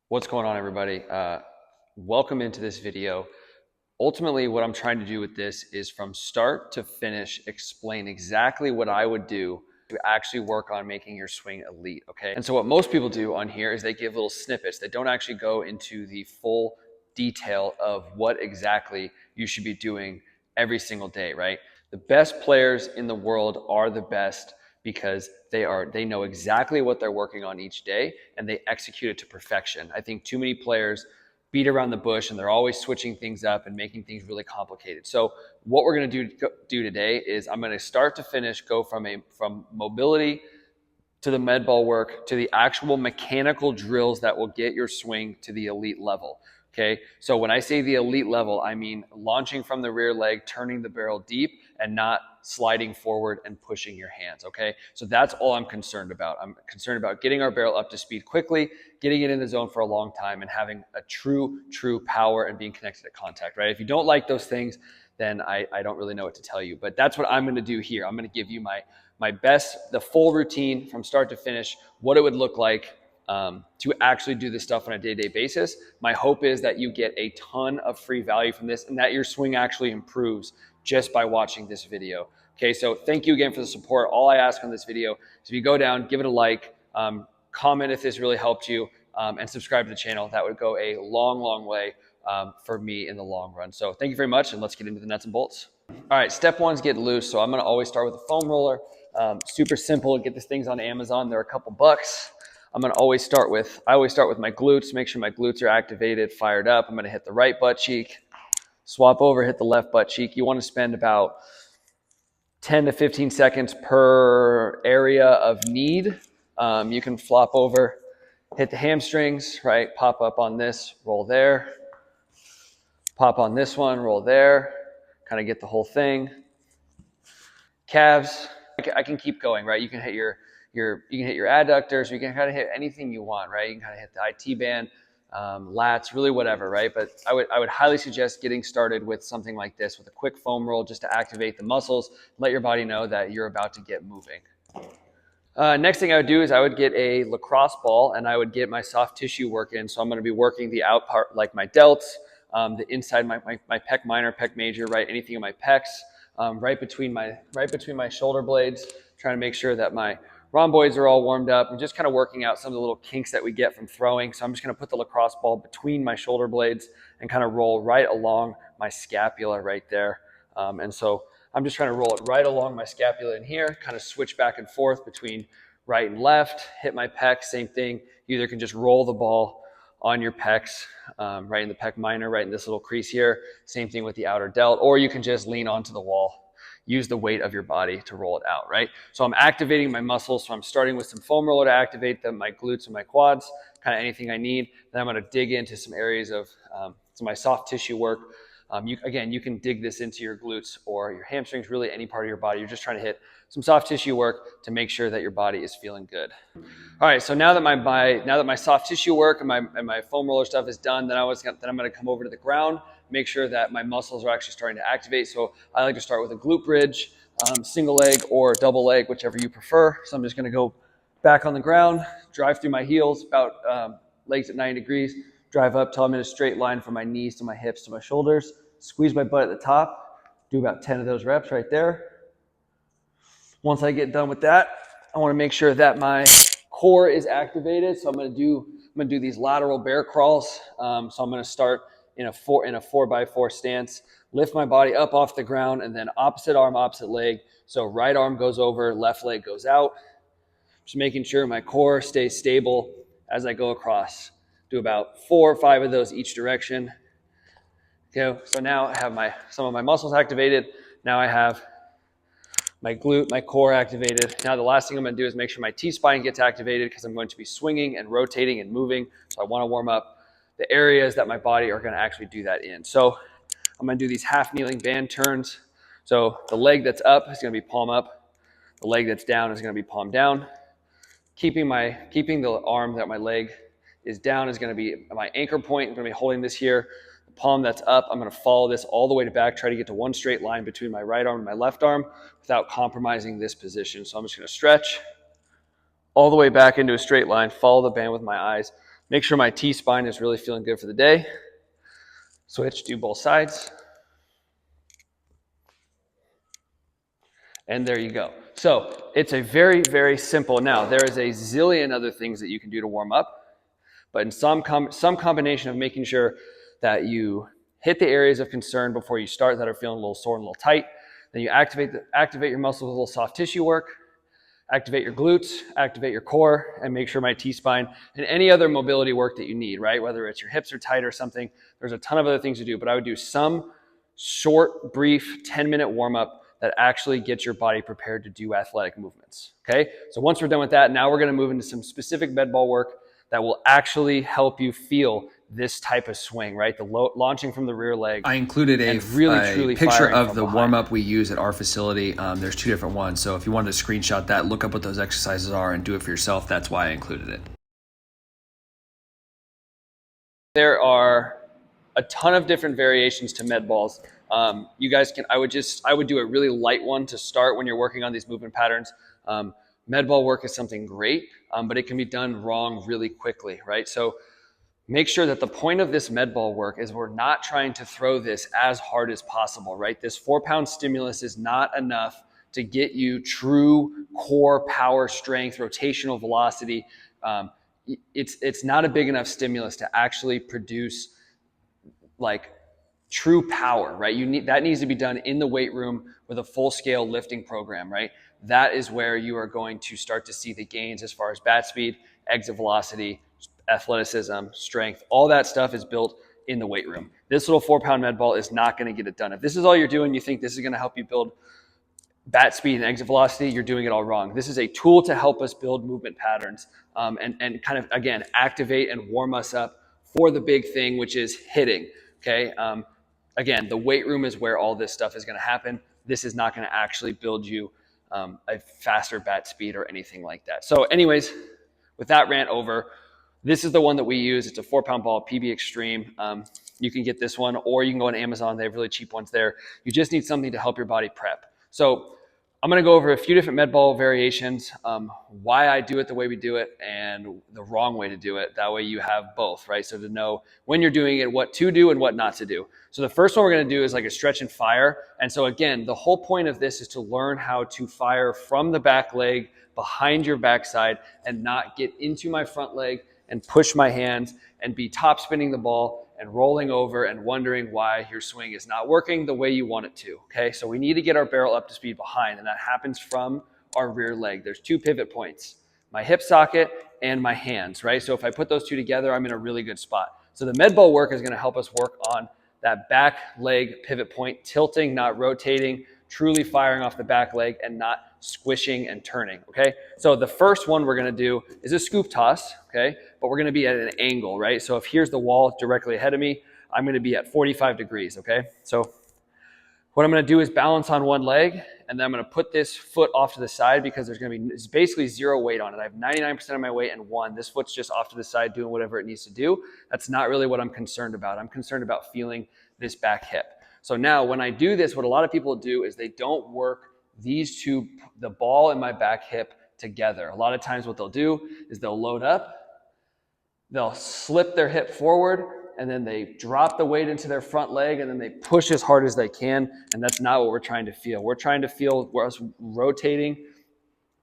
What's going on, everybody? Welcome into this video. Ultimately, what I'm trying to do with this is from start to finish, explain exactly what I would do to actually work on making your swing elite, okay? And so what most people do on here is they give little snippets. They don't actually go into the full detail of what exactly you should be doing every single day, right? The best players in the world are the best because they know exactly what they're working on each day and they execute it to perfection. I think too many players beat around the bush and they're always switching things up and making things really complicated. So what we're going to do today is I'm going to start to finish go from mobility to the med ball work to the actual mechanical drills that will get your swing to the elite level. Okay, so when I say the elite level, I mean launching from the rear leg, turning the barrel deep, and not sliding forward and pushing your hands. Okay, so that's all I'm concerned about. I'm concerned about getting our barrel up to speed quickly, getting it in the zone for a long time, and having a true power and being connected to contact. Right? If you don't like those things, then I don't really know what to tell you. But that's what I'm going to do here. I'm going to give you my best, the full routine from start to finish, what it would look like to actually do this stuff on a day-to-day basis. My hope is that you get a ton of free value from this and that your swing actually improves just by watching this video. Okay, so thank you again for the support. All I ask on this video is if you go down, give it a like, comment if this really helped you, and subscribe to the channel. That would go a long way for me in the long run. So thank you very much, and let's get into the nuts and bolts. All right, step one's get loose. So I'm going to always start with a foam roller. Super simple. Get these things on Amazon. They're a couple bucks. I always start with my glutes, make sure my glutes are activated, fired up. I'm going to hit the right butt cheek, swap over, hit the left butt cheek. You want to spend about 10 to 15 seconds per area of need. You can flop over, hit the hamstrings, right? Pop up on this, roll there. Pop on this one, roll there. Kind of get the whole thing. Calves, I can keep going, right? You can hit your adductors, you can kind of hit anything you want, right? You can kind of hit the IT band, lats, really whatever, right? But I would highly suggest getting started with something like this with a quick foam roll just to activate the muscles, let your body know that you're about to get moving. Next thing I would do is I would get a lacrosse ball and I would get my soft tissue work in. So I'm going to be working the out part like my delts, the inside my pec minor, pec major, right? Anything in my pecs, right between my shoulder blades, trying to make sure that my rhomboids are all warmed up. I'm just kind of working out some of the little kinks that we get from throwing. So I'm just going to put the lacrosse ball between my shoulder blades and kind of roll right along my scapula right there. And so I'm just trying to roll it right along my scapula in here, kind of switch back and forth between right and left, hit my pecs, same thing. You either can just roll the ball on your pecs, right in the pec minor, right in this little crease here. Same thing with the outer delt, or you can just lean onto the wall. Use the weight of your body to roll it out, right? So I'm activating my muscles. So I'm starting with some foam roller to activate them, my glutes and my quads, kind of anything I need. Then I'm going to dig into some areas of some my soft tissue work. You can dig this into your glutes or your hamstrings, really any part of your body. You're just trying to hit some soft tissue work to make sure that your body is feeling good. All right, so now that my soft tissue work and my foam roller stuff is done, then I'm going to come over to the ground, make sure that my muscles are actually starting to activate. So I like to start with a glute bridge, single leg or double leg, whichever you prefer. So I'm just going to go back on the ground, drive through my heels, about legs at 90 degrees, drive up till I'm in a straight line from my knees to my hips to my shoulders, squeeze my butt at the top, do about 10 of those reps right there. Once I get done with that, I want to make sure that my core is activated. So I'm going to do these lateral bear crawls. So I'm going to start in a 4x4 stance, lift my body up off the ground, and then opposite arm, opposite leg. So right arm goes over, left leg goes out. Just making sure my core stays stable as I go across. Do about 4 or 5 of those each direction. Okay, so now I have some of my muscles activated. Now I have my glute, my core activated. Now the last thing I'm going to do is make sure my T-spine gets activated because I'm going to be swinging and rotating and moving. So I want to warm up the areas that my body are going to actually do that in. So I'm going to do these half kneeling band turns. So the leg that's up is going to be palm up. The leg that's down is going to be palm down. Keeping the arm that my leg is down is going to be my anchor point. I'm going to be holding this here. The palm that's up, I'm going to follow this all the way to back, try to get to one straight line between my right arm and my left arm without compromising this position. So I'm just going to stretch all the way back into a straight line, follow the band with my eyes, Make sure my T-spine is really feeling good for the day. Switch, do both sides. And there you go. So it's a very, very simple. Now, there is a zillion other things that you can do to warm up, but in some combination of making sure that you hit the areas of concern before you start that are feeling a little sore and a little tight. Then you activate your muscles with a little soft tissue work, activate your glutes, activate your core, and make sure my T-spine and any other mobility work that you need, right? Whether it's your hips are tight or something, there's a ton of other things to do, but I would do some short, brief 10-minute warm-up that actually gets your body prepared to do athletic movements, okay? So once we're done with that, now we're gonna move into some specific med ball work that will actually help you feel this type of swing, right? The launching from the rear leg. I included a picture of the warm-up we use at our facility. There's 2 different ones. So if you wanted to screenshot that, look up what those exercises are and do it for yourself. That's why I included it. There are a ton of different variations to med balls. You guys can, I would do a really light one to start when you're working on these movement patterns. Med ball work is something great, but it can be done wrong really quickly, right? So make sure that the point of this med ball work is we're not trying to throw this as hard as possible, right? This 4-pound stimulus is not enough to get you true core power, strength, rotational velocity. It's not a big enough stimulus to actually produce like true power, right? That needs to be done in the weight room with a full-scale lifting program, right? That is where you are going to start to see the gains as far as bat speed, exit velocity, athleticism, strength. All that stuff is built in the weight room. This little 4-pound med ball is not going to get it done. If this is all you're doing, you think this is going to help you build bat speed and exit velocity, you're doing it all wrong. This is a tool to help us build movement patterns and kind of, again, activate and warm us up for the big thing, which is hitting, okay? Again, the weight room is where all this stuff is going to happen. This is not going to actually build you a faster bat speed or anything like that. So anyways, with that rant over, this is the one that we use. It's a 4-pound ball, PB Extreme. You can get this one, or you can go on Amazon. They have really cheap ones there. You just need something to help your body prep. So I'm going to go over a few different med ball variations, why I do it the way we do it, and the wrong way to do it. That way you have both, right? So to know when you're doing it, what to do and what not to do. So the first one we're going to do is like a stretch and fire. And so again, the whole point of this is to learn how to fire from the back leg, behind your backside, and not get into my front leg and push my hands and be top spinning the ball and rolling over and wondering why your swing is not working the way you want it to, okay? So we need to get our barrel up to speed behind, and that happens from our rear leg. There's 2 pivot points, my hip socket and my hands, right? So if I put those 2 together, I'm in a really good spot. So the med ball work is gonna help us work on that back leg pivot point, tilting, not rotating, truly firing off the back leg and not squishing and turning, okay? So the first one we're gonna do is a scoop toss, okay? But we're gonna be at an angle, right? So if here's the wall directly ahead of me, I'm gonna be at 45 degrees, okay? So what I'm gonna do is balance on one leg, and then I'm gonna put this foot off to the side because it's basically 0 weight on it. I have 99% of my weight and 1. This foot's just off to the side doing whatever it needs to do. That's not really what I'm concerned about. I'm concerned about feeling this back hip. So now when I do this, what a lot of people do is they don't work these 2, the ball and my back hip together. A lot of times what they'll do is they'll load up, they'll slip their hip forward, and then they drop the weight into their front leg, and then they push as hard as they can, and that's not what we're trying to feel. We're trying to feel us rotating,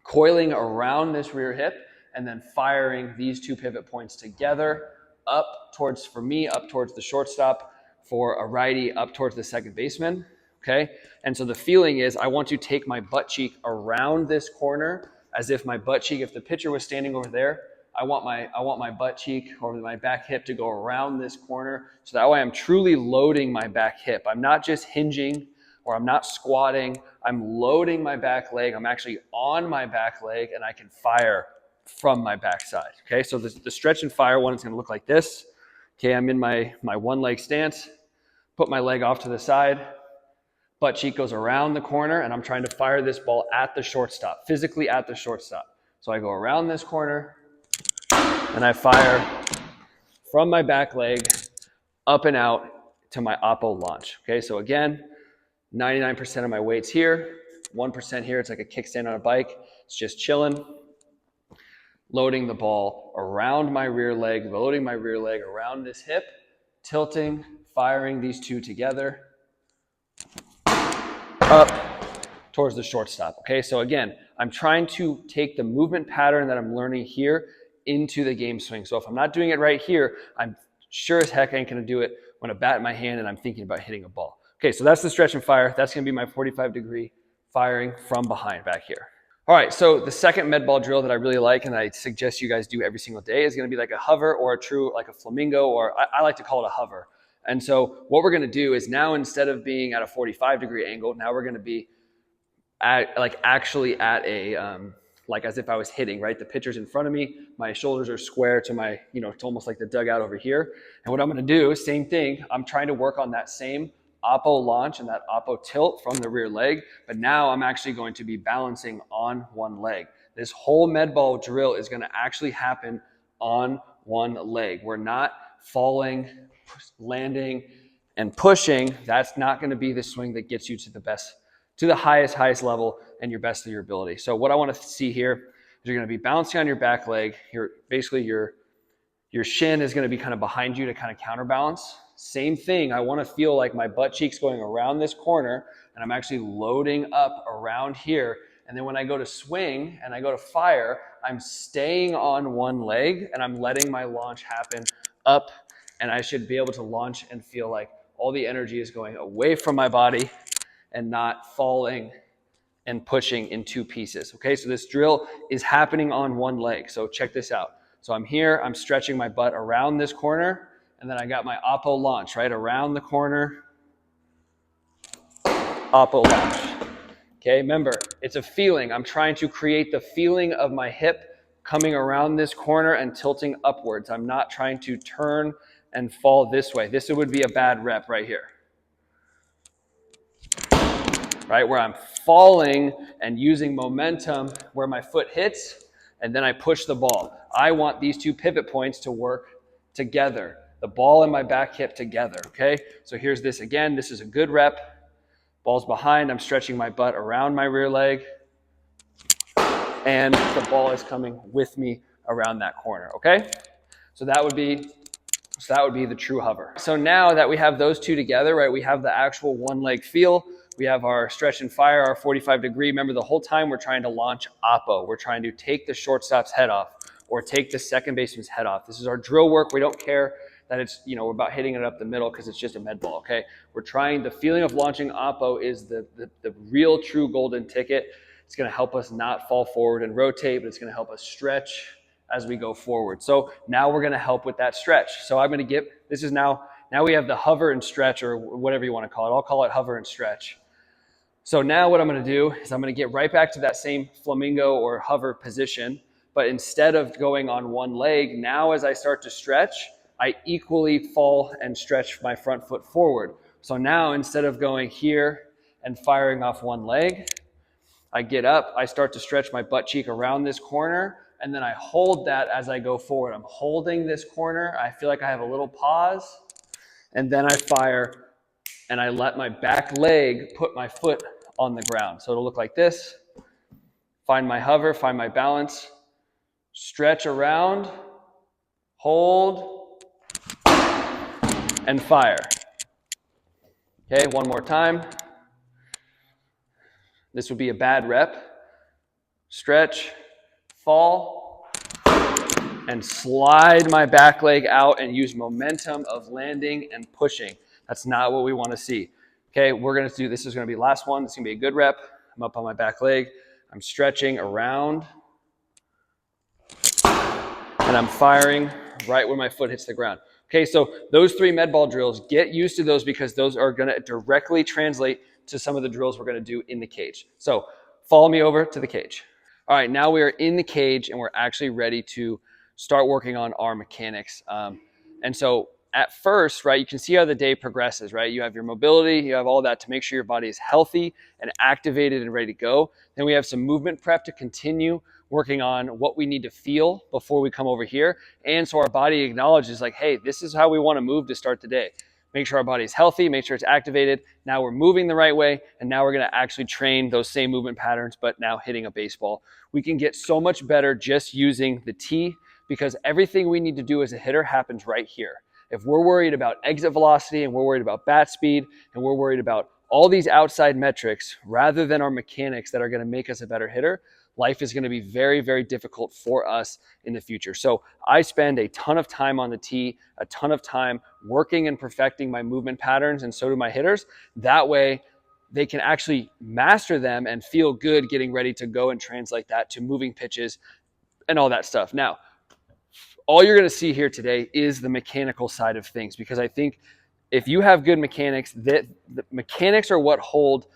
coiling around this rear hip, and then firing these 2 pivot points together up towards, for me, up towards the shortstop, for a righty up towards the second baseman, okay? And so the feeling is I want to take my butt cheek around this corner as if my butt cheek, if the pitcher was standing over there, I want my butt cheek or my back hip to go around this corner, so that way I'm truly loading my back hip. I'm not just hinging or I'm not squatting. I'm loading my back leg. I'm actually on my back leg, and I can fire from my backside, okay? So the stretch and fire one is gonna look like this. Okay, I'm in my one leg stance, put my leg off to the side, butt cheek goes around the corner, and I'm trying to fire this ball at the shortstop, physically at the shortstop. So I go around this corner, and I fire from my back leg up and out to my oppo launch. Okay, so again, 99% of my weight's here, 1% here. It's like a kickstand on a bike. It's just chilling. loading the ball around my rear leg, loading my rear leg around this hip, tilting, firing these two together, up towards the shortstop. Okay, so again, I'm trying to take the movement pattern that I'm learning here into the game swing. So if I'm not doing it right here, I'm sure as heck ain't gonna do it when a bat in my hand and I'm thinking about hitting a ball. Okay, so that's the stretch and fire. That's gonna be my 45-degree firing from behind back here. All right, so the second med ball drill that I really like and I suggest you guys do every single day is gonna be like a hover or a true, like a flamingo, or I like to call it a hover. And so what we're gonna do is now instead of being at a 45-degree angle, now we're gonna be actually at a, like as if I was hitting, right? The pitcher's in front of me, my shoulders are square to my, it's almost like the dugout over here. And what I'm gonna do, same thing, I'm trying to work on that same oppo launch and that oppo tilt from the rear leg, but now I'm actually going to be balancing on one leg. This whole med ball drill is gonna actually happen on one leg. We're not falling, landing, and pushing. That's not gonna be the swing that gets you to the best, to the highest level and your best of your ability. So what I want to see here is you're going to be bouncing on your back leg. Basically your shin is going to be kind of behind you to kind of counterbalance. Same thing. I want to feel like my butt cheeks going around this corner and I'm actually loading up around here. And then when I go to swing and I go to fire, I'm staying on one leg and I'm letting my launch happen up, and I should be able to launch and feel like all the energy is going away from my body and not falling and pushing in two pieces. Okay, so this drill is happening on one leg. So check this out. So I'm here, I'm stretching my butt around this corner, and then I got my oppo launch, right? Around the corner, oppo launch. Okay, remember, it's a feeling. I'm trying to create the feeling of my hip coming around this corner and tilting upwards. I'm not trying to turn and fall this way. This would be a bad rep right here. Right, where I'm falling and using momentum where my foot hits, and then I push the ball. I want these two pivot points to work together, the ball and my back hip together, okay? So here's this again. This is a good rep. Ball's behind. I'm stretching my butt around my rear leg, and the ball is coming with me around that corner, okay? So that would be the true hover. So now that we have those two together, right, we have the actual one leg feel. We have our stretch and fire, our 45-degree. Remember, the whole time we're trying to launch oppo. We're trying to take the shortstop's head off or take the second baseman's head off. This is our drill work. We don't care that it's, we're about hitting it up the middle because it's just a med ball, okay? We're trying, the feeling of launching oppo is the real true golden ticket. It's going to help us not fall forward and rotate, but it's going to help us stretch as we go forward. So now we're going to help with that stretch. So I'm going to this is now we have the hover and stretch, or whatever you want to call it. I'll call it hover and stretch. So now what I'm going to do is I'm going to get right back to that same flamingo or hover position, but instead of going on one leg, now as I start to stretch, I equally fall and stretch my front foot forward. So now instead of going here and firing off one leg, I get up, I start to stretch my butt cheek around this corner, and then I hold that as I go forward. I'm holding this corner. I feel like I have a little pause, and then I fire, and I let my back leg put my foot on the ground. So it'll look like this. Find my hover, find my balance, stretch around, hold, and fire. Okay, one more time. This would be a bad rep. Stretch, fall, and slide my back leg out and use momentum of landing and pushing. That's not what we want to see. Okay, we're going to do, this is going to be last one. This is going to be a good rep. I'm up on my back leg. I'm stretching around. And I'm firing right where my foot hits the ground. Okay, so those three med ball drills, get used to those because those are going to directly translate to some of the drills we're going to do in the cage. So follow me over to the cage. All right, now we are in the cage and we're actually ready to start working on our mechanics. And so at first, right, you can see how the day progresses, right? You have your mobility, you have all that to make sure your body is healthy and activated and ready to go. Then we have some movement prep to continue working on what we need to feel before we come over here. And so our body acknowledges like, hey, this is how we want to move to start the day. make sure our body's healthy, make sure it's activated. Now we're moving the right way, and now we're going to actually train those same movement patterns, but now hitting a baseball. We can get so much better just using the tee, because everything we need to do as a hitter happens right here. If we're worried about exit velocity, and we're worried about bat speed, and we're worried about all these outside metrics rather than our mechanics that are going to make us a better hitter, life is going to be very, very difficult for us in the future. So I spend a ton of time on the tee, a ton of time working and perfecting my movement patterns, and so do my hitters. That way they can actually master them and feel good getting ready to go and translate that to moving pitches and all that stuff. Now, all you're going to see here today is the mechanical side of things, because I think if you have good mechanics, that the mechanics are what hold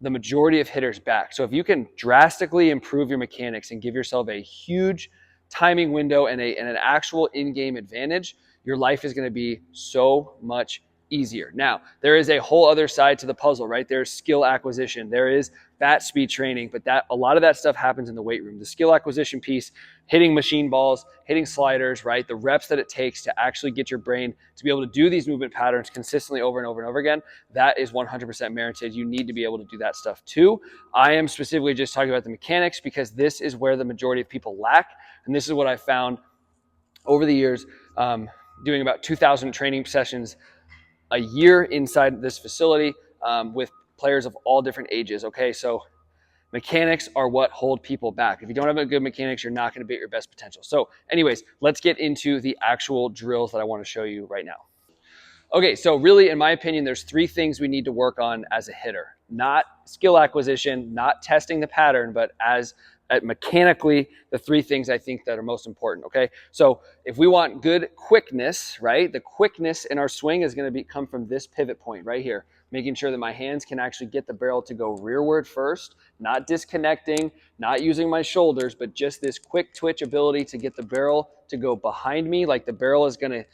the majority of hitters back. So if you can drastically improve your mechanics and give yourself a huge timing window and an actual in-game advantage, your life is going to be so much easier. Now, there is a whole other side to the puzzle, right? There's skill acquisition. There is bat speed training, but a lot of that stuff happens in the weight room. The skill acquisition piece, hitting machine balls, hitting sliders, right? The reps that it takes to actually get your brain to be able to do these movement patterns consistently over and over and over again, that is 100% merited. You need to be able to do that stuff too. I am specifically just talking about the mechanics, because this is where the majority of people lack. And this is what I found over the years, doing about 2,000 training sessions a year inside this facility, with players of all different ages. Okay, so mechanics are what hold people back. If you don't have a good mechanics, you're not going to be at your best potential. So anyways, let's get into the actual drills that I want to show you right now. Okay, so really, in my opinion, there's 3 things we need to work on as a hitter. Not skill acquisition, not testing the pattern, but mechanically, the 3 things I think that are most important, okay? So if we want good quickness, right, the quickness in our swing is going to come from this pivot point right here, making sure that my hands can actually get the barrel to go rearward first, not disconnecting, not using my shoulders, but just this quick twitch ability to get the barrel to go behind me, like the barrel is going to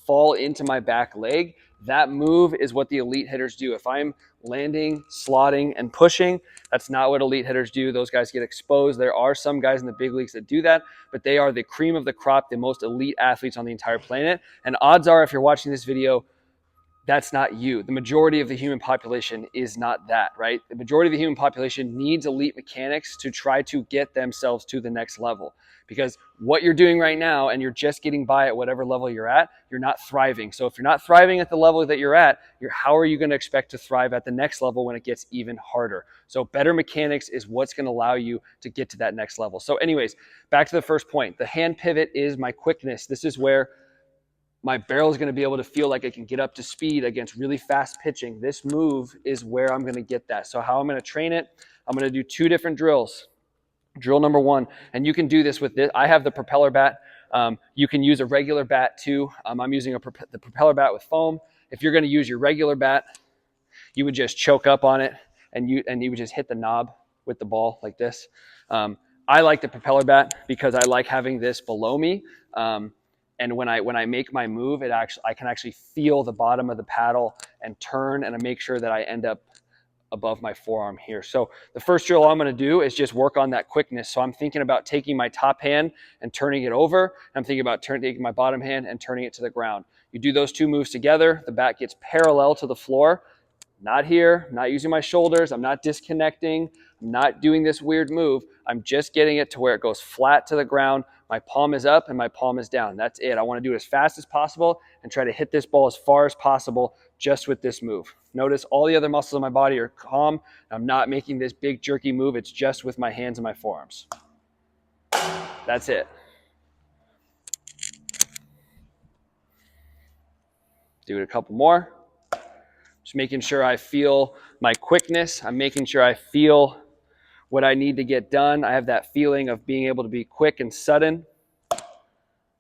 fall into my back leg. That move is what the elite hitters do. If I'm landing, slotting, and pushing, that's not what elite hitters do. Those guys get exposed. There are some guys in the big leagues that do that, but they are the cream of the crop, the most elite athletes on the entire planet. And odds are, if you're watching this video, that's not you. The majority of the human population is not that, right? The majority of the human population needs elite mechanics to try to get themselves to the next level. Because what you're doing right now, and you're just getting by at whatever level you're at, you're not thriving. So if you're not thriving at the level that you're at, how are you going to expect to thrive at the next level when it gets even harder? So better mechanics is what's going to allow you to get to that next level. So anyways, back to the first point. The hand pivot is my quickness. This is where my barrel is going to be able to feel like it can get up to speed against really fast pitching. This move is where I'm going to get that. So how I'm going to train it, I'm going to do 2 different drills. Drill number 1, and you can do this with this. I have the propeller bat. You can use a regular bat too. I'm using the propeller bat with foam. If you're going to use your regular bat, you would just choke up on it, and you would just hit the knob with the ball like this. I like the propeller bat because I like having this below me. And when I make my move, I can actually feel the bottom of the paddle and turn, and I make sure that I end up above my forearm here. So the first drill I'm going to do is just work on that quickness. So I'm thinking about taking my top hand and turning it over. I'm thinking about taking my bottom hand and turning it to the ground. You do those 2 moves together, the bat gets parallel to the floor. Not here, not using my shoulders, I'm not disconnecting, I'm not doing this weird move. I'm just getting it to where it goes flat to the ground. My palm is up and my palm is down. That's it. I want to do it as fast as possible and try to hit this ball as far as possible just with this move. Notice all the other muscles of my body are calm. I'm not making this big jerky move. It's just with my hands and my forearms. That's it. Do it a couple more. Just making sure I feel my quickness. I'm making sure I feel what I need to get done. I have that feeling of being able to be quick and sudden.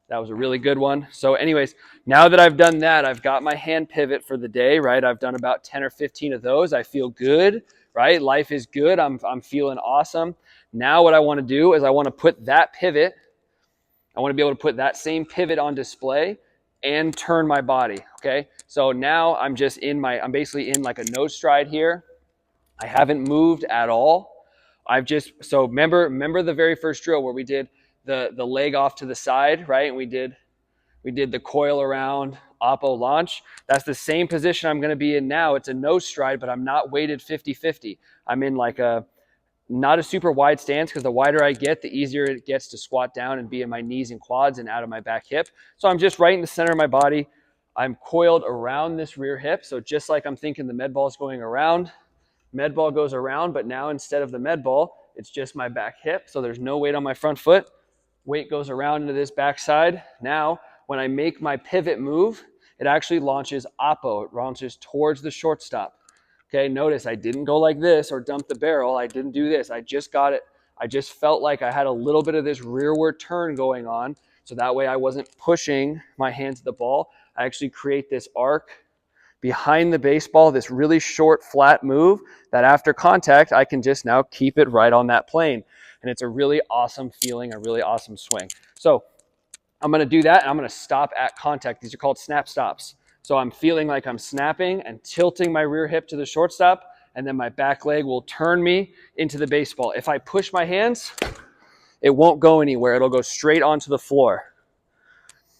That was a really good one. So anyways, now that I've done that, I've got my hand pivot for the day, right? I've done about 10 or 15 of those. I feel good, right? Life is good. I'm feeling awesome. Now what I want to do is I want to put that pivot, I want to be able to put that same pivot on display and turn my body, okay? So now I'm basically in like a nose stride here. I haven't moved at all. So remember the very first drill where we did the leg off to the side, right? And we did We did the coil around, oppo launch. That's the same position I'm going to be in now. It's a nose stride, but I'm not weighted 50-50. I'm in like not a super wide stance, because the wider I get, the easier it gets to squat down and be in my knees and quads and out of my back hip. So I'm just right in the center of my body. I'm coiled around this rear hip. So just like I'm thinking the med ball is going around, med ball goes around, but now instead of the med ball, it's just my back hip. So there's no weight on my front foot. Weight goes around into this backside. Now, when I make my pivot move, it actually launches oppo. It launches towards the shortstop. Okay, notice I didn't go like this or dump the barrel. I didn't do this. I just got it. I just felt like I had a little bit of this rearward turn going on. So that way I wasn't pushing my hand to the ball. I actually create this arc behind the baseball, this really short, flat move that after contact, I can just now keep it right on that plane. And it's a really awesome feeling, a really awesome swing. So I'm going to do that, and I'm going to stop at contact. These are called snap stops. So I'm feeling like I'm snapping and tilting my rear hip to the shortstop, and then my back leg will turn me into the baseball. If I push my hands, it won't go anywhere. It'll go straight onto the floor.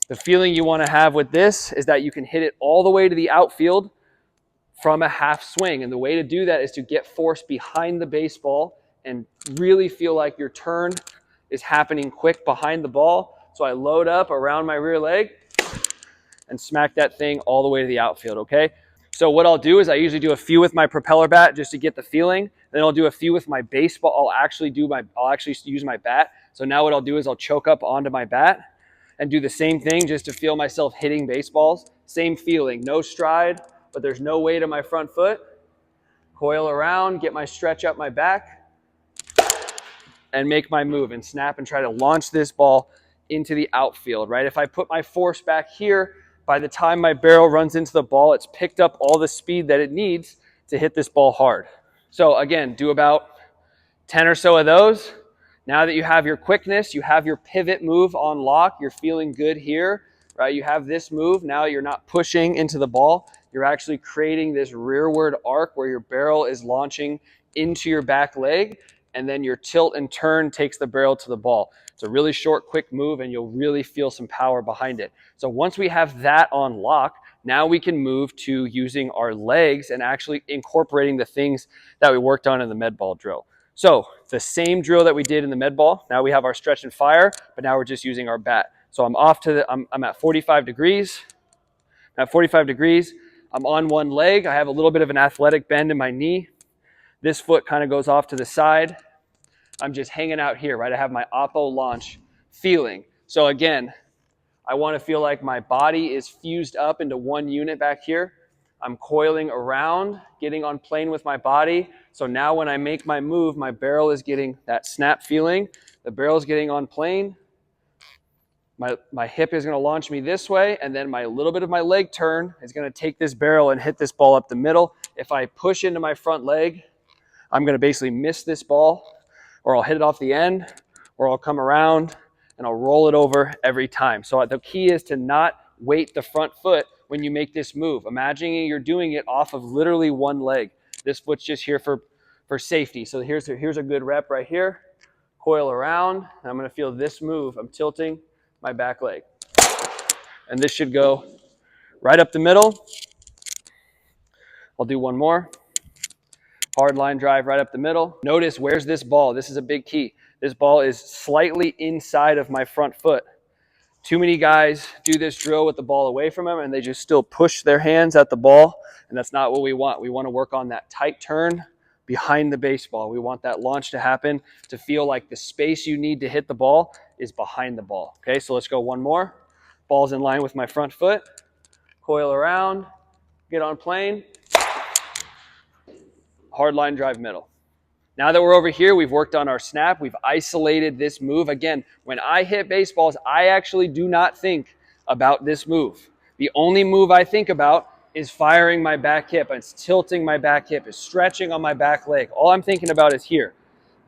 The feeling you want to have with this is that you can hit it all the way to the outfield from a half swing. And the way to do that is to get force behind the baseball and really feel like your turn is happening quick behind the ball. So I load up around my rear leg and smack that thing all the way to the outfield, okay? So what I'll do is I usually do a few with my propeller bat just to get the feeling. Then I'll do a few with my baseball. I'll actually use my bat. So now what I'll do is I'll choke up onto my bat and do the same thing just to feel myself hitting baseballs. Same feeling, no stride, but there's no weight on my front foot. Coil around, get my stretch up my back, and make my move and snap and try to launch this ball into the outfield, right? If I put my force back here, by the time my barrel runs into the ball, it's picked up all the speed that it needs to hit this ball hard. So again, do about 10 or so of those. Now that you have your quickness, you have your pivot move on lock, you're feeling good here, right? You have this move. Now you're not pushing into the ball. You're actually creating this rearward arc where your barrel is launching into your back leg, and then your tilt and turn takes the barrel to the ball. It's a really short, quick move, and you'll really feel some power behind it. So once we have that on lock, now we can move to using our legs and actually incorporating the things that we worked on in the med ball drill. So the same drill that we did in the med ball, now we have our stretch and fire, but now we're just using our bat. So I'm at 45 degrees. I'm at 45 degrees. I'm on one leg. I have a little bit of an athletic bend in my knee. This foot kind of goes off to the side. I'm just hanging out here, right? I have my oppo launch feeling. So again, I want to feel like my body is fused up into one unit back here. I'm coiling around, getting on plane with my body. So now when I make my move, my barrel is getting that snap feeling. The barrel is getting on plane. My hip is going to launch me this way, and then my little bit of my leg turn is going to take this barrel and hit this ball up the middle. If I push into my front leg, I'm going to basically miss this ball, or I'll hit it off the end, or I'll come around and I'll roll it over every time. So the key is to not weight the front foot when you make this move. Imagining you're doing it off of literally one leg. This foot's just here for safety. So here's a good rep right here. Coil around, and I'm going to feel this move. I'm tilting my back leg. And this should go right up the middle. I'll do one more. Hard line drive right up the middle. Notice, where's this ball? This is a big key. This ball is slightly inside of my front foot. Too many guys do this drill with the ball away from them, and they just still push their hands at the ball, and that's not what we want. We want to work on that tight turn behind the baseball. We want that launch to happen, to feel like the space you need to hit the ball is behind the ball. Okay, so let's go one more. Ball's in line with my front foot. Coil around, get on plane. Hard line drive middle. Now that we're over here, we've worked on our snap. We've isolated this move. Again, when I hit baseballs, I actually do not think about this move. The only move I think about is firing my back hip. It's tilting my back hip. It's stretching on my back leg. All I'm thinking about is here.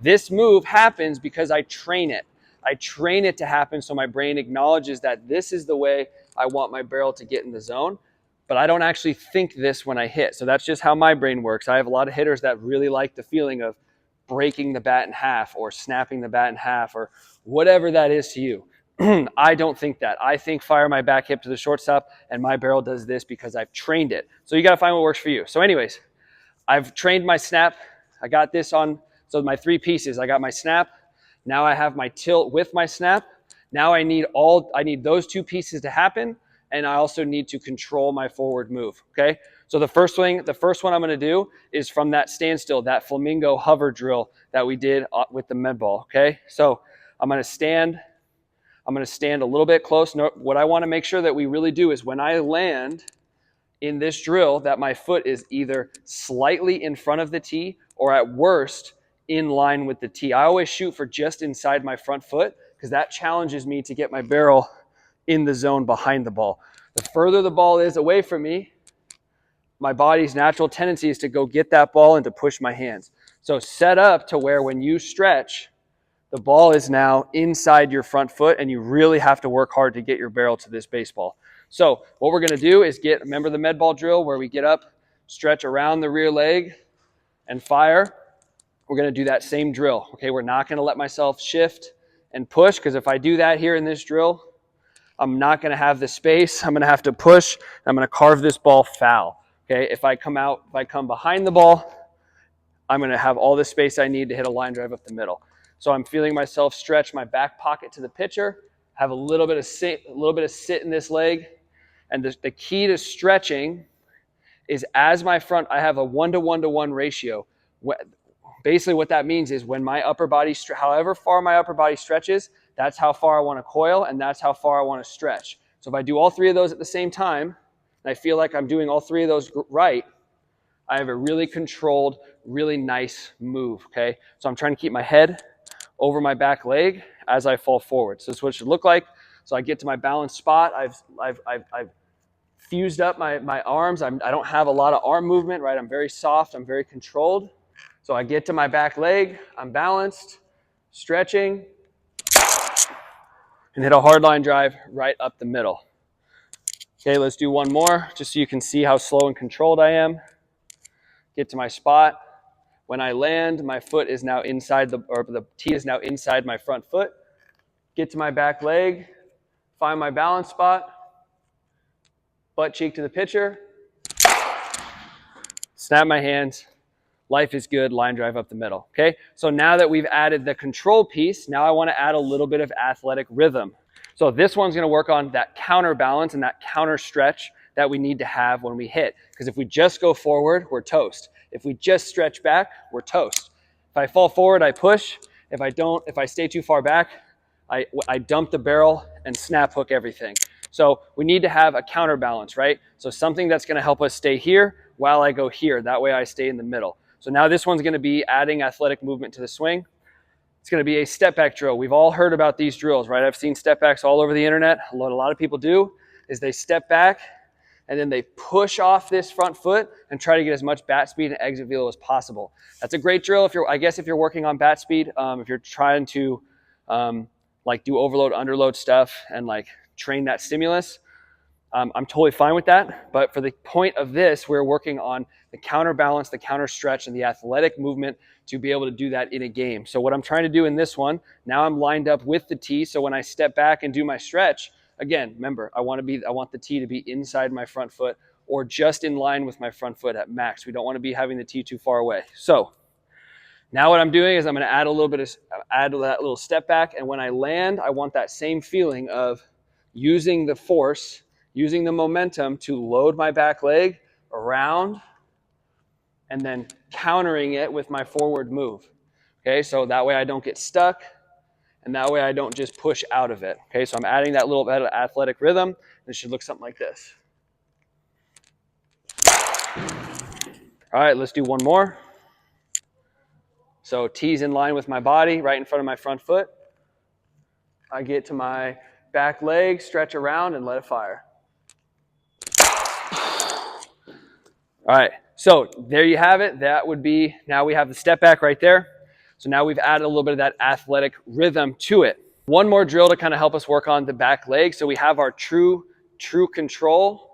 This move happens because I train it. I train it to happen so my brain acknowledges that this is the way I want my barrel to get in the zone. But I don't actually think this when I hit. So that's just how my brain works. I have a lot of hitters that really like the feeling of breaking the bat in half or snapping the bat in half or whatever that is to you. I don't think that. I think fire my back hip to the shortstop, and my barrel does this because I've trained it. So you got to find what works for you. So anyways, I've trained my snap. I got this on, so my 3 pieces. I got my snap. Now I have my tilt with my snap. Now I need those 2 pieces to happen, and I also need to control my forward move, okay? So the first one I'm going to do is from that standstill, that flamingo hover drill that we did with the Medball, okay? So I'm going to stand a little bit close. No, what I want to make sure that we really do is when I land in this drill that my foot is either slightly in front of the tee or at worst in line with the tee. I always shoot for just inside my front foot because that challenges me to get my barrel in the zone behind the ball. The further the ball is away from me, my body's natural tendency is to go get that ball and to push my hands. So set up to where when you stretch, the ball is now inside your front foot, and you really have to work hard to get your barrel to this baseball. So what we're going to do is remember the Medball drill where we get up, stretch around the rear leg, and fire? We're going to do that same drill. Okay, we're not going to let myself shift and push, because if I do that here in this drill, I'm not going to have the space. I'm going to have to push. I'm going to carve this ball foul. Okay, if I come behind the ball, I'm going to have all the space I need to hit a line drive up the middle. So I'm feeling myself stretch my back pocket to the pitcher, have a little bit of sit in this leg. And the key to stretching is as my front, I have a 1-to-1-to-1 ratio. Basically what that means is when my upper body, however far my upper body stretches, that's how far I want to coil, and that's how far I want to stretch. So if I do all 3 of those at the same time, and I feel like I'm doing all 3 of those right, I have a really controlled, really nice move, okay? So I'm trying to keep my head over my back leg as I fall forward. So this is what it should look like. So I get to my balanced spot. I've fused up my arms. I don't have a lot of arm movement, right? I'm very soft. I'm very controlled. So I get to my back leg. I'm balanced, stretching, and hit a hard line drive right up the middle. Okay, let's do one more just so you can see how slow and controlled I am. Get to my spot. When I land, my foot is now inside the tee is now inside my front foot. Get to my back leg, find my balance spot, butt cheek to the pitcher, snap my hands, life is good, line drive up the middle, okay? So now that we've added the control piece, now I want to add a little bit of athletic rhythm. So this one's going to work on that counterbalance and that counter stretch that we need to have when we hit. Because if we just go forward, we're toast. If we just stretch back, we're toast. If I fall forward, I push. If I stay too far back, I dump the barrel and snap hook everything. So we need to have a counterbalance, right? So something that's going to help us stay here while I go here. That way I stay in the middle. So now this one's going to be adding athletic movement to the swing. It's going to be a step back drill. We've all heard about these drills, right? I've seen step backs all over the internet. What a lot of people do is they step back and then they push off this front foot and try to get as much bat speed and exit velo as possible. That's a great drill if you're working on bat speed, if you're trying to do overload, underload stuff and train that stimulus. I'm totally fine with that. But for the point of this, we're working on the counterbalance, the counter stretch, and the athletic movement to be able to do that in a game. So what I'm trying to do in this one, now I'm lined up with the tee. So when I step back and do my stretch, again, remember, I want the tee to be inside my front foot or just in line with my front foot at max. We don't want to be having the tee too far away. So now what I'm doing is I'm going to add that little step back. And when I land, I want that same feeling of using the force, using the momentum to load my back leg around and then countering it with my forward move. Okay, so that way I don't get stuck and that way I don't just push out of it. Okay, so I'm adding that little bit of athletic rhythm. It should look something like this. All right, let's do one more. So T's in line with my body, right in front of my front foot. I get to my back leg, stretch around, and let it fire. All right, so there you have it. That would be, now we have the step back right there. So now we've added a little bit of that athletic rhythm to it. One more drill to kind of help us work on the back leg. So we have our true control.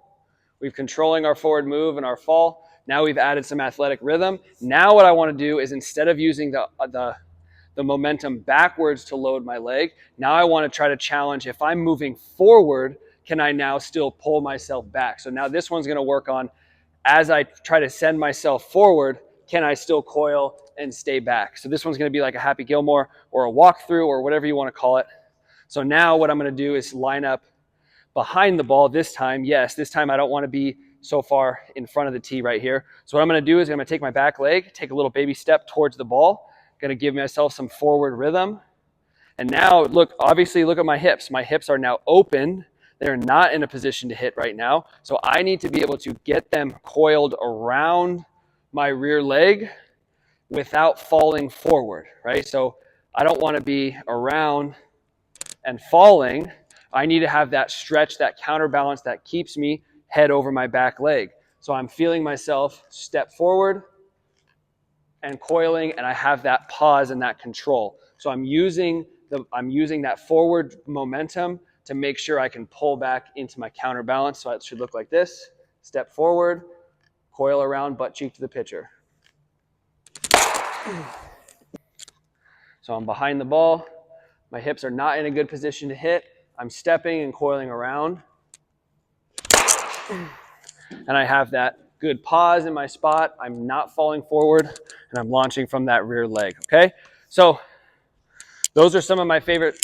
We've controlling our forward move and our fall. Now we've added some athletic rhythm. Now what I want to do is instead of using the the momentum backwards to load my leg. Now I want to try to challenge, if I'm moving forward, can I now still pull myself back? So now this one's going to work on, as I try to send myself forward, can I still coil and stay back? So this one's going to be like a Happy Gilmore or a walkthrough or whatever you want to call it. So now what I'm going to do is line up behind the ball this time. Yes, this time I don't want to be so far in front of the tee right here. So what I'm going to do is I'm going to take my back leg, take a little baby step towards the ball, going to give myself some forward rhythm. And now look, obviously look at my hips. My hips are now open. They're not in a position to hit right now. So I need to be able to get them coiled around my rear leg without falling forward, right? So I don't want to be around and falling. I need to have that stretch, that counterbalance that keeps me head over my back leg. So I'm feeling myself step forward and coiling, and I have that pause and that control. So I'm using that forward momentum to make sure I can pull back into my counterbalance. So it should look like this: step forward, coil around, butt cheek to the pitcher. So I'm behind the ball. My hips are not in a good position to hit. I'm stepping and coiling around. And I have that good pause in my spot. I'm not falling forward, and I'm launching from that rear leg, okay? So those are some of my favorite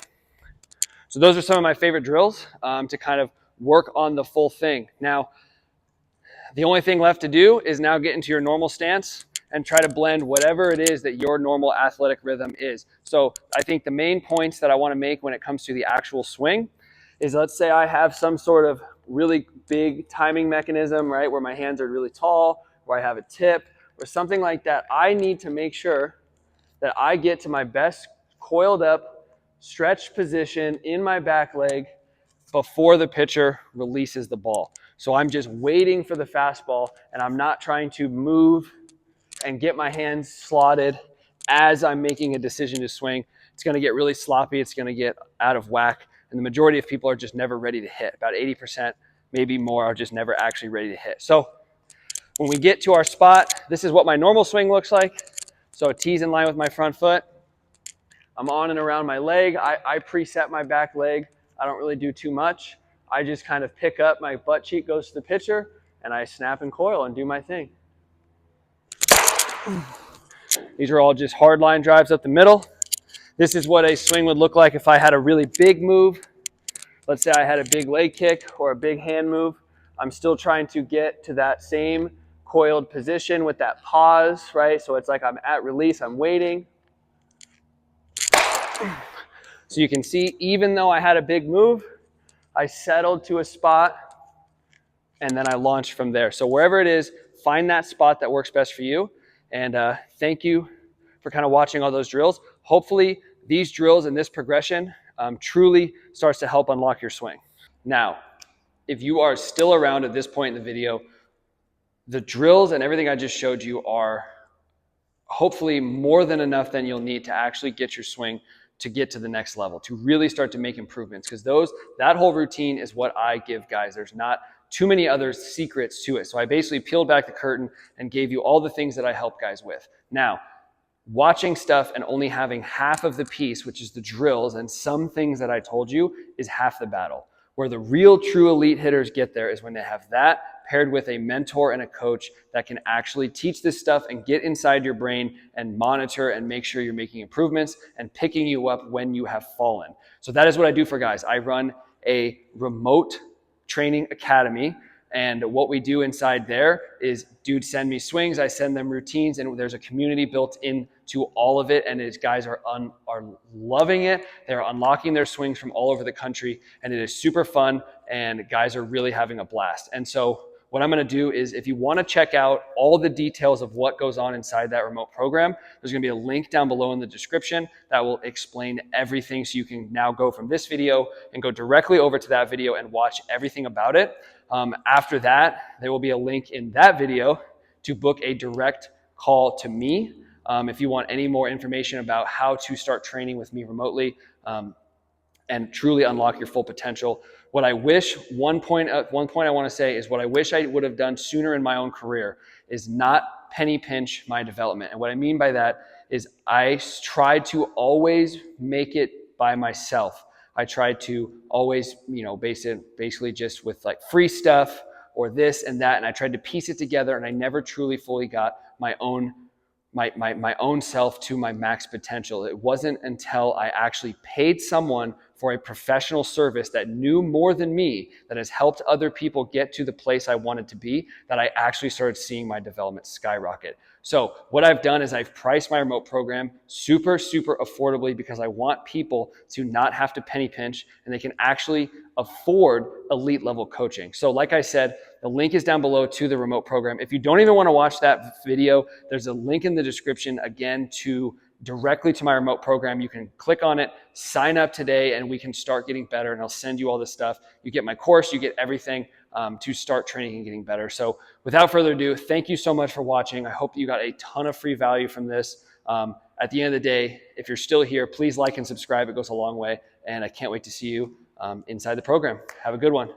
drills to kind of work on the full thing. Now, the only thing left to do is now get into your normal stance and try to blend whatever it is that your normal athletic rhythm is. So I think the main points that I want to make when it comes to the actual swing is, let's say I have some sort of really big timing mechanism, right, where my hands are really tall, where I have a tip or something like that. I need to make sure that I get to my best coiled up, stretched position in my back leg before the pitcher releases the ball. So I'm just waiting for the fastball, and I'm not trying to move and get my hands slotted as I'm making a decision to swing. It's going to get really sloppy. It's going to get out of whack. And the majority of people are just never ready to hit. About 80%, maybe more, are just never actually ready to hit. So when we get to our spot, this is what my normal swing looks like. So tee's in line with my front foot. I'm on and around my leg. I preset my back leg. I don't really do too much. I just kind of pick up, my butt cheek goes to the pitcher, and I snap and coil and do my thing. These are all just hard line drives up the middle. This is what a swing would look like if I had a really big move. Let's say I had a big leg kick or a big hand move. I'm still trying to get to that same coiled position with that pause, right? So it's like I'm at release, I'm waiting. So you can see, even though I had a big move, I settled to a spot and then I launched from there. So wherever it is, find that spot that works best for you. And thank you for kind of watching all those drills. Hopefully these drills and this progression truly starts to help unlock your swing. Now, if you are still around at this point in the video, the drills and everything I just showed you are hopefully more than enough than you'll need to actually get your swing to get to the next level, to really start to make improvements. Because that whole routine is what I give guys. There's not too many other secrets to it. So I basically peeled back the curtain and gave you all the things that I help guys with. Now, watching stuff and only having half of the piece, which is the drills and some things that I told you, is half the battle. Where the real true elite hitters get there is when they have that paired with a mentor and a coach that can actually teach this stuff and get inside your brain and monitor and make sure you're making improvements and picking you up when you have fallen. So that is what I do for guys. I run a remote training academy, and what we do inside there is dudes send me swings, I send them routines, and there's a community built into all of it, and guys are loving it. They're unlocking their swings from all over the country, and it is super fun, and guys are really having a blast. And so what I'm going to do is, if you want to check out all the details of what goes on inside that remote program, there's going to be a link down below in the description that will explain everything, so you can now go from this video and go directly over to that video and watch everything about it. After that, there will be a link in that video to book a direct call to me if you want any more information about how to start training with me remotely and truly unlock your full potential. What I wish, one point I want to say is, what I wish I would have done sooner in my own career is not penny pinch my development. And what I mean by that is I tried to always make it by myself. I tried to always, basically just with like free stuff or this and that. And I tried to piece it together, and I never truly fully got my own self to my max potential. It wasn't until I actually paid someone for a professional service that knew more than me, that has helped other people get to the place I wanted to be, that I actually started seeing my development skyrocket. So what I've done is I've priced my remote program super, super affordably, because I want people to not have to penny pinch, and they can actually afford elite level coaching. So like I said, the link is down below to the remote program. If you don't even want to watch that video, there's a link in the description again directly to my remote program. You can click on it, sign up today, and we can start getting better, and I'll send you all this stuff. You get my course, you get everything to start training and getting better. So without further ado, thank you so much for watching. I hope you got a ton of free value from this. At the end of the day, if you're still here, please like and subscribe. It goes a long way, and I can't wait to see you inside the program. Have a good one.